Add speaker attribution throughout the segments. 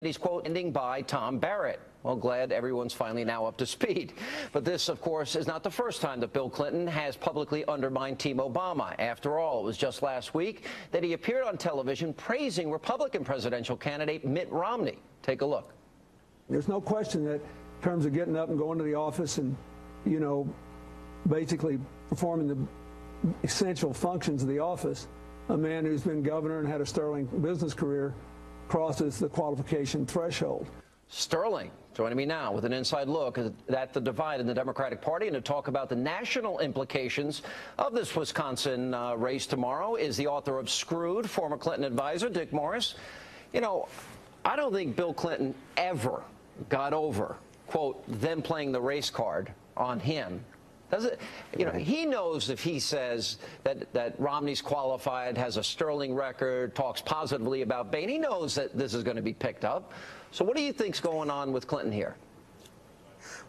Speaker 1: He's quote ending by Tom Barrett. Well, glad everyone's finally now up to speed. But this, of course, is not the first time that Bill Clinton has publicly undermined Team Obama. After all, it was just last week that he appeared on television praising Republican presidential candidate Mitt Romney. Take a look.
Speaker 2: There's no question that in terms of getting up and going to the office and, you know, basically performing the essential functions of the office, a man who's been governor and had a sterling business career crosses the qualification threshold.
Speaker 1: Sterling joining me now with an inside look at the divide in the Democratic Party and to talk about the national implications of this Wisconsin race tomorrow is the author of Screwed, former Clinton advisor Dick Morris. You know, I don't think Bill Clinton ever got over, quote, them playing the race card on him. Does it, you know, he knows if he says that Romney's qualified, has a sterling record, talks positively about Boehner, he knows that this is going to be picked up. So what do you think's going on with Clinton here?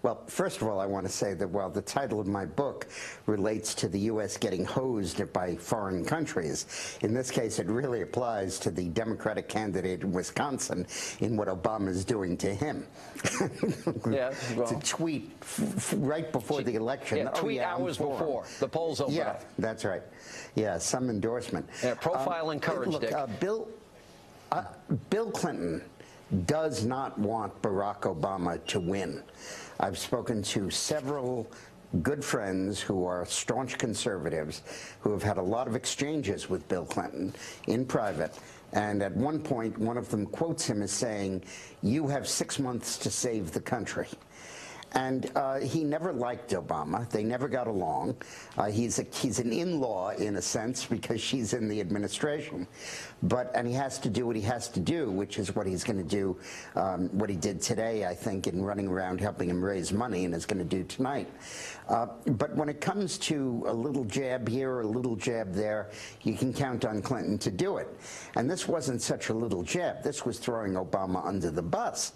Speaker 3: Well, first of all, I want to say that while the title of my book relates to the U.S. getting hosed by foreign countries, in this case it really applies to the Democratic candidate in Wisconsin in what Obama is doing to him.
Speaker 1: Yeah, well,
Speaker 3: to tweet right before the election.
Speaker 1: Yeah, tweet hours before the polls open.
Speaker 3: Yeah, that's right. Yeah, some endorsement.
Speaker 1: Yeah, profile and courage,
Speaker 3: look,
Speaker 1: Dick.
Speaker 3: Bill Clinton does not want Barack Obama to win. I've spoken to several good friends who are staunch conservatives who have had a lot of exchanges with Bill Clinton in private. And at one point, one of them quotes him as saying, "You have 6 months to save the country." And he never liked Obama. They never got along. He's an in-law in a sense because she's in the administration. And he has to do what he has to do, which is what he's going to do, what he did today, I think, in running around helping him raise money, and is going to do tonight. But when it comes to a little jab here or a little jab there, you can count on Clinton to do it. And this wasn't such a little jab. This was throwing Obama under the bus.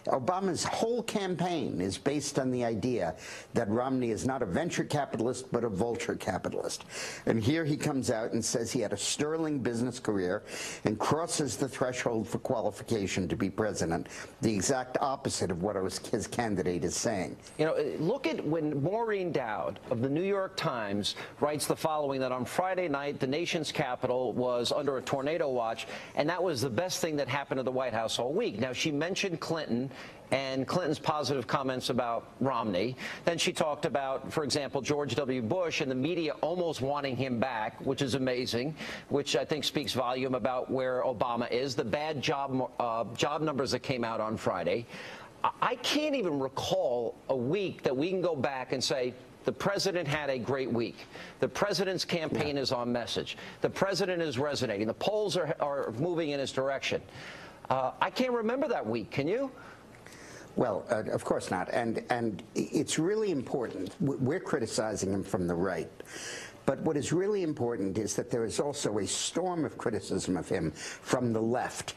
Speaker 3: Obama's whole campaign is based on the idea that Romney is not a venture capitalist, but a vulture capitalist. And here he comes out and says he had a sterling business career and crosses the threshold for qualification to be president, the exact opposite of what his candidate is saying.
Speaker 1: You know, look at when Maureen Dowd of the New York Times writes the following, that on Friday night, the nation's capital was under a tornado watch, and that was the best thing that happened to the White House all week. Now, she mentioned Clinton and Clinton's positive comments about Romney. Then she talked about, for example, George W. Bush and the media almost wanting him back, which is amazing, which I think speaks volume about where Obama is, the bad job numbers that came out on Friday. I can't even recall a week that we can go back and say, the president had a great week. The president's campaign is on message. The president is resonating. The polls are moving in his direction. I can't remember that week. Can you?
Speaker 3: Well, of course not. And it's really important. We're criticizing him from the right. But what is really important is that there is also a storm of criticism of him from the left.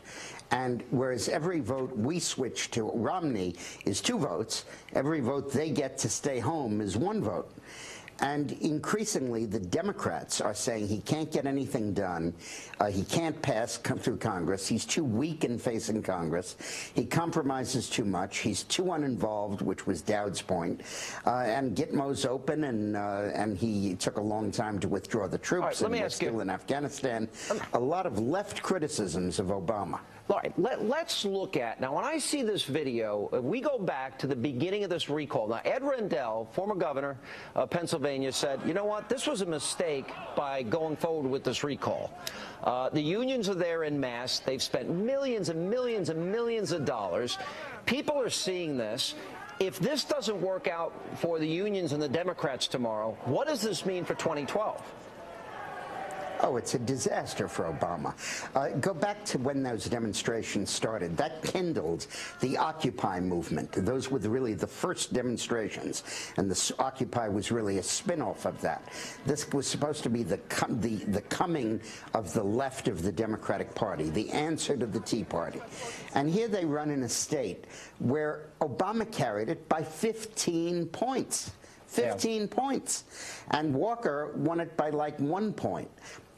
Speaker 3: And whereas every vote we switch to Romney is 2 votes, every vote they get to stay home is 1 vote. And increasingly, the Democrats are saying he can't get anything done. He can't come through Congress. He's too weak in facing Congress. He compromises too much. He's too uninvolved, which was Dowd's point. And Gitmo's open, and he took a long time to withdraw the troops.
Speaker 1: Right, let me ask you,
Speaker 3: still in Afghanistan. A lot of left criticisms of Obama.
Speaker 1: All right, let's look at, now when I see this video, we go back to the beginning of this recall. Now, Ed Rendell, former governor of Pennsylvania, said, you know what, this was a mistake by going forward with this recall. The unions are there en masse. They've spent millions and millions and millions of dollars. People are seeing this. If this doesn't work out for the unions and the Democrats tomorrow, what does this mean for 2012?
Speaker 3: Oh, it's a disaster for Obama. Go back to when those demonstrations started. That kindled the Occupy movement. Those were really the first demonstrations, and the Occupy was really a spin-off of that. This was supposed to be the coming of the left of the Democratic Party, the answer to the Tea Party. And here they run in a state where Obama carried it by 15 points. 15 points. And Walker won it by like 1 point.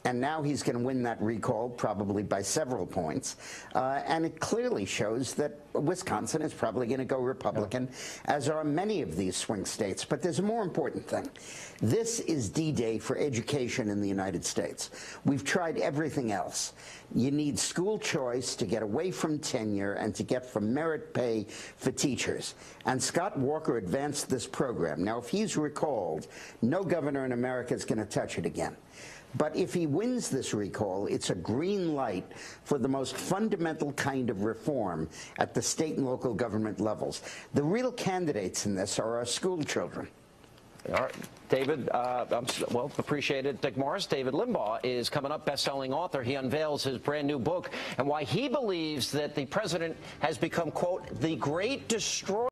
Speaker 3: and now he's going to win that recall probably by several points. And it clearly shows that Wisconsin is probably going to go Republican, as are many of these swing states. But there's a more important thing. This is D-Day for education in the United States. We've tried everything else. You need school choice to get away from tenure and to get from merit pay for teachers. And Scott Walker advanced this program. Now, if he's recalled, no governor in America is going to touch it again. But if he wins this recall, it's a green light for the most fundamental kind of reform at the state and local government levels. The real candidates in this are our school children.
Speaker 1: All right, David, well, appreciate it. Dick Morris. David Limbaugh is coming up, best-selling author. He unveils his brand-new book and why he believes that the president has become, quote, the great destroyer.